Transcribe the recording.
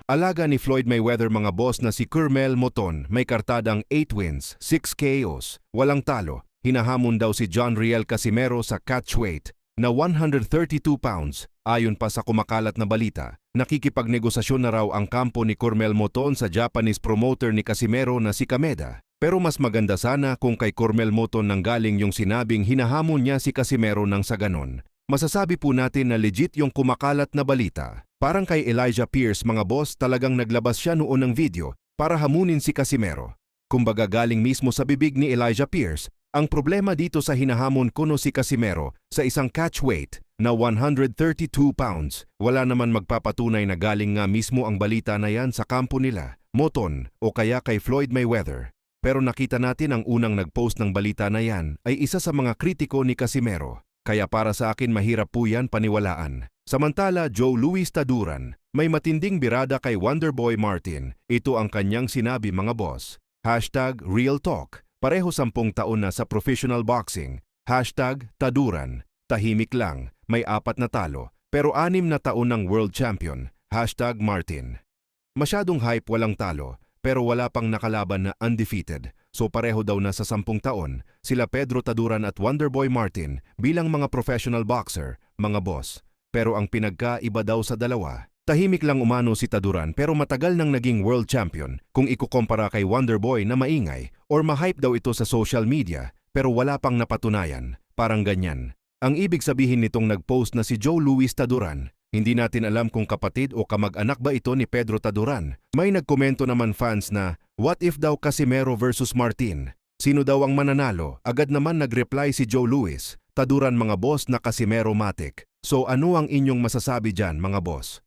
Alaga ni Floyd Mayweather mga boss na si Curmel Moton may kartadang 8 wins, 6 KOs, walang talo. Hinahamon daw si John Riel Casimero sa catchweight na 132 pounds. Ayon pa sa kumakalat na balita, nakikipagnegosasyon na raw ang kampo ni Curmel Moton sa Japanese promoter ni Casimero na si Kameda. Pero mas maganda sana kung kay Curmel Moton nanggaling yung sinabing hinahamon niya si Casimero nang sa ganon. Masasabi po natin na legit yung kumakalat na balita. Parang kay Elijah Pierce mga boss, talagang naglabas siya noon ng video para hamunin si Casimero. Kumbaga galing mismo sa bibig ni Elijah Pierce, ang problema dito sa hinahamon kuno si Casimero sa isang catchweight na 132 pounds. Wala naman magpapatunay na galing nga mismo ang balita na yan sa kampo nila, Moton o kaya kay Floyd Mayweather. Pero nakita natin ang unang nagpost ng balita na yan ay isa sa mga kritiko ni Casimero. Kaya para sa akin mahirap po yan paniwalaan. Samantala, Joe Louis Taduran, may matinding birada kay Wonderboy Martin. Ito ang kanyang sinabi mga boss. #RealTalk. Pareho 10 taon na sa professional boxing. #Taduran. Tahimik lang, may 4 na talo, pero 6 na taon ng world champion. #Martin. Masyadong hype walang talo, pero wala pang nakalaban na undefeated. So pareho daw na sa 10 taon, sila Pedro Taduran at Wonderboy Martin bilang mga professional boxer, mga boss. Pero ang pinagkaiba daw sa dalawa, tahimik lang umano si Taduran pero matagal nang naging world champion kung ikukumpara kay Wonderboy na maingay or ma-hype daw ito sa social media pero wala pang napatunayan, parang ganyan. Ang ibig sabihin nitong nag-post na si Joe Louis Taduran, hindi natin alam kung kapatid o kamag-anak ba ito ni Pedro Taduran. May nagkomento naman fans na, what if daw Casimero versus Martin? Sino daw ang mananalo? Agad naman nag-reply si Joe Louis, Taduran mga boss na Casimero matic. So ano ang inyong masasabi dyan mga boss?